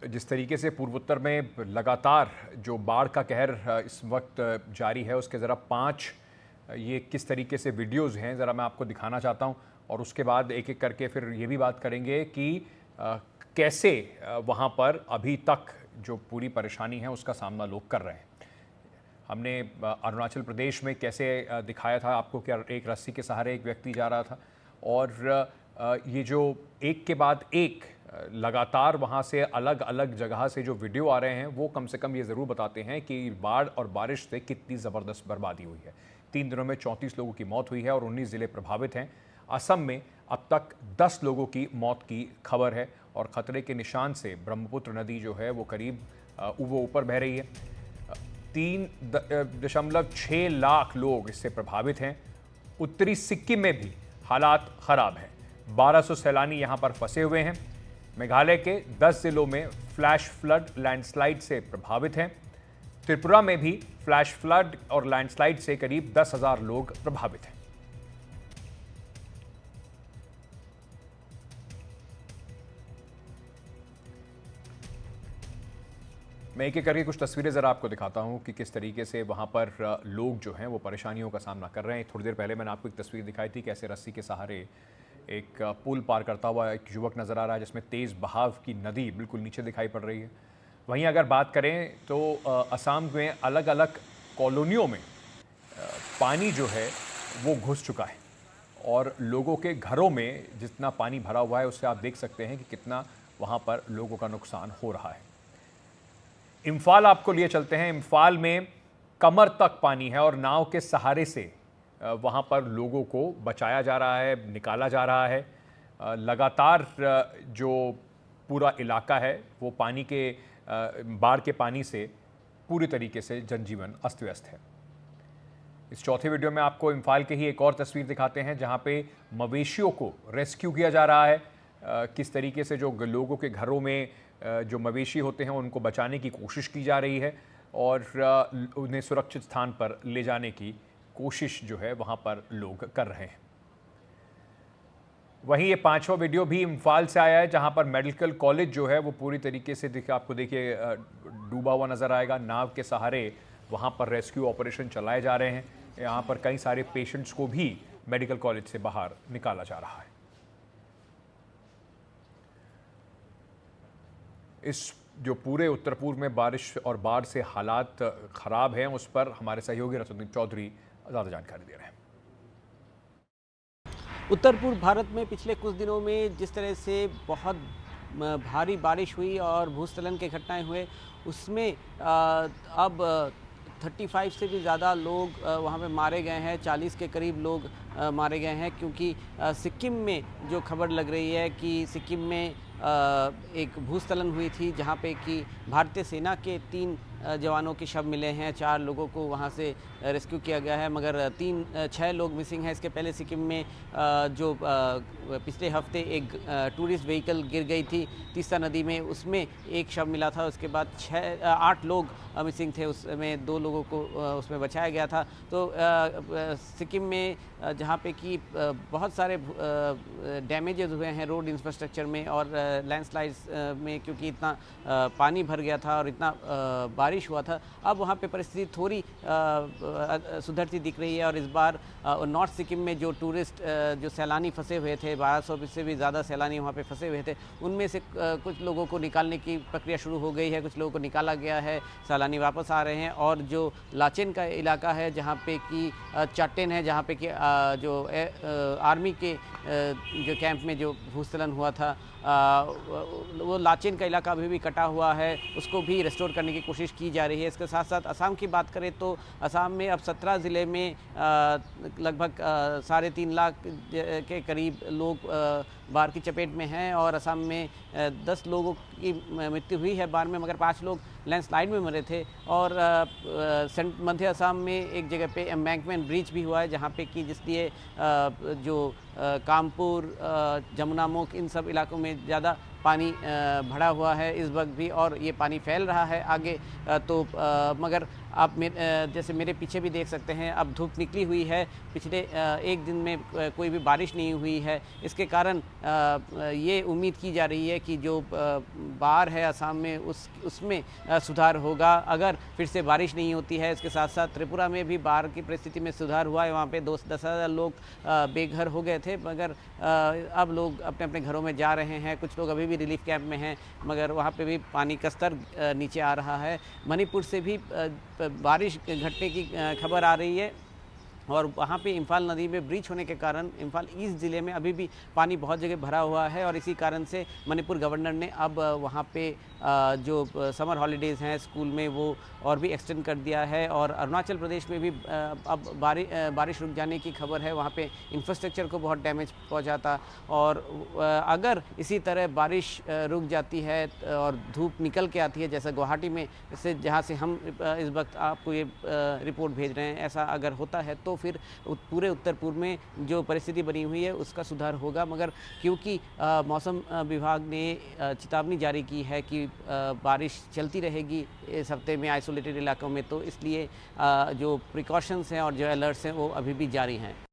जिस तरीके से पूर्वोत्तर में लगातार जो बाढ़ का कहर इस वक्त जारी है, उसके ज़रा 5 ये किस तरीके से वीडियोज़ हैं ज़रा मैं आपको दिखाना चाहता हूं, और उसके बाद एक एक करके फिर ये भी बात करेंगे कि कैसे वहां पर अभी तक जो पूरी परेशानी है उसका सामना लोग कर रहे हैं। हमने अरुणाचल प्रदेश में कैसे दिखाया था आपको कि एक रस्सी के सहारे एक व्यक्ति जा रहा था, और ये जो एक के बाद एक लगातार वहाँ से अलग अलग जगह से जो वीडियो आ रहे हैं वो कम से कम ये ज़रूर बताते हैं कि बाढ़ और बारिश से कितनी ज़बरदस्त बर्बादी हुई है। 3 दिनों में 34 लोगों की मौत हुई है और 19 ज़िले प्रभावित हैं। असम में अब तक 10 लोगों की मौत की खबर है और ख़तरे के निशान से ब्रह्मपुत्र नदी जो है वो करीब वो ऊपर बह रही है। 3.6 लाख लोग इससे प्रभावित हैं। उत्तरी सिक्किम में भी हालात ख़राब हैं। 1200 सैलानी यहाँ पर फंसे हुए हैं। मेघालय के 10 जिलों में फ्लैश फ्लड लैंडस्लाइड से प्रभावित हैं। त्रिपुरा में भी फ्लैश फ्लड और लैंडस्लाइड से करीब 10,000 लोग प्रभावित हैं। मैं एक एक करके कुछ तस्वीरें ज़रा आपको दिखाता हूं कि किस तरीके से वहां पर लोग जो हैं वो परेशानियों का सामना कर रहे हैं। थोड़ी देर पहले मैंने आपको एक तस्वीर दिखाई थी, कैसे रस्सी के सहारे एक पुल पार करता हुआ एक युवक नज़र आ रहा है, जिसमें तेज़ बहाव की नदी बिल्कुल नीचे दिखाई पड़ रही है। वहीं अगर बात करें तो असम में अलग अलग कॉलोनियों में पानी जो है वो घुस चुका है और लोगों के घरों में जितना पानी भरा हुआ है उससे आप देख सकते हैं कि कितना वहाँ पर लोगों का नुकसान हो रहा है। इम्फाल आपको लिए चलते हैं। इम्फाल में कमर तक पानी है और नाव के सहारे से वहाँ पर लोगों को बचाया जा रहा है, निकाला जा रहा है। लगातार जो पूरा इलाका है वो पानी के बाढ़ के पानी से पूरी तरीके से जनजीवन अस्त व्यस्त है। इस चौथे वीडियो में आपको इम्फाल के ही एक और तस्वीर दिखाते हैं जहाँ पे मवेशियों को रेस्क्यू किया जा रहा है। किस तरीके से जो लोगों के घरों में जो मवेशी होते हैं उनको बचाने की कोशिश की जा रही है और उन्हें सुरक्षित स्थान पर ले जाने की कोशिश जो है वहाँ पर लोग कर रहे हैं। वहीं ये 5वां वीडियो भी इम्फाल से आया है जहाँ पर मेडिकल कॉलेज जो है वो पूरी तरीके से आपको देखिए डूबा हुआ नज़र आएगा। नाव के सहारे वहाँ पर रेस्क्यू ऑपरेशन चलाए जा रहे हैं। यहाँ पर कई सारे पेशेंट्स को भी मेडिकल कॉलेज से बाहर निकाला जा रहा है। इस जो पूरे उत्तर पूर्व में बारिश और बाढ़ से हालात ख़राब हैं उस पर हमारे सहयोगी रतुद्दीन चौधरी ज़्यादा जानकारी दे रहे हैं। उत्तर पूर्व भारत में पिछले कुछ दिनों में जिस तरह से बहुत भारी बारिश हुई और भूस्खलन के घटनाएं हुए, उसमें अब 35 से भी ज़्यादा लोग वहाँ पे मारे गए हैं। 40 के करीब लोग मारे गए हैं, क्योंकि सिक्किम में जो खबर लग रही है कि सिक्किम में एक भूस्खलन हुई थी जहाँ पे कि भारतीय सेना के 3 जवानों के शव मिले हैं। 4 लोगों को वहाँ से रेस्क्यू किया गया है, मगर 6 लोग मिसिंग हैं। इसके पहले सिक्किम में जो पिछले हफ्ते एक टूरिस्ट व्हीकल गिर गई थी तीस्ता नदी में, उसमें एक शव मिला था। उसके बाद 8 लोग मिसिंग थे, उसमें 2 लोगों को उसमें बचाया गया था। तो सिक्किम में जहाँ पे कि बहुत सारे डैमेजेस हुए हैं रोड इंफ्रास्ट्रक्चर में और लैंडस्लाइड्स में, क्योंकि इतना पानी भर गया था और इतना बारिश हुआ था। अब वहाँ पे परिस्थिति थोड़ी सुधरती दिख रही है और इस बार नॉर्थ सिक्किम में जो टूरिस्ट जो सैलानी फंसे हुए थे, 1200 से भी ज़्यादा सैलानी वहाँ पे फंसे हुए थे, उनमें से कुछ लोगों को निकालने की प्रक्रिया शुरू हो गई है। कुछ लोगों को निकाला गया है, सैलानी वापस आ रहे हैं। और जो लाचेन का इलाका है जहाँ पे कि चाटेन है, जहाँ पे कि जो आर्मी के जो कैंप में जो भूस्खलन हुआ था, वो लाचेन का इलाका अभी भी कटा हुआ है, उसको भी रिस्टोर करने की कोशिश की जा रही है। इसके साथ साथ असम की बात करें तो असम में अब 17 ज़िले में लगभग 3.5 लाख के करीब लोग बाढ़ की चपेट में हैं और असम में 10 लोगों की मृत्यु हुई है बाढ़ में, मगर 5 लोग लैंडस्लाइड में मरे थे। और मध्य असम में एक जगह पे एम्बैंकमेंट ब्रिज भी हुआ है जहाँ पे कि जिसलिए जो कामपुर, जमुनामुख, इन सब इलाकों में ज़्यादा पानी भरा हुआ है इस वक्त भी, और ये पानी फैल रहा है आगे। तो मगर जैसे मेरे पीछे भी देख सकते हैं, अब धूप निकली हुई है। पिछले एक दिन में कोई भी बारिश नहीं हुई है। इसके कारण ये उम्मीद की जा रही है कि जो बाढ़ है असम में उसमें सुधार होगा अगर फिर से बारिश नहीं होती है। इसके साथ साथ त्रिपुरा में भी बाढ़ की परिस्थिति में सुधार हुआ है। वहाँ पे 10,000 लोग बेघर हो गए थे, मगर अब लोग अपने अपने घरों में जा रहे हैं। कुछ लोग अभी भी रिलीफ कैंप में हैं, मगर वहाँ पे भी पानी का स्तर नीचे आ रहा है। मणिपुर से भी बारिश घटने की खबर आ रही है और वहाँ पे इम्फाल नदी में ब्रीच होने के कारण इम्फाल ईस्ट ज़िले में अभी भी पानी बहुत जगह भरा हुआ है और इसी कारण से मणिपुर गवर्नर ने अब वहाँ पे जो समर हॉलीडेज़ हैं स्कूल में वो और भी एक्सटेंड कर दिया है। और अरुणाचल प्रदेश में भी अब बारिश रुक जाने की खबर है। वहाँ पे इंफ्रास्ट्रक्चर को बहुत डैमेज पहुँचा था और अगर इसी तरह बारिश रुक जाती है और धूप निकल के आती है जैसा गुवाहाटी में से जहाँ से हम इस वक्त आपको ये रिपोर्ट भेज रहे हैं, ऐसा अगर होता है तो फिर पूरे उत्तर पूर्व में जो परिस्थिति बनी हुई है उसका सुधार होगा। मगर क्योंकि मौसम विभाग ने चेतावनी जारी की है कि बारिश चलती रहेगी इस हफ्ते में आइसोलेटेड इलाकों में, तो इसलिए जो प्रिकॉशंस हैं और जो अलर्ट्स हैं वो अभी भी जारी हैं।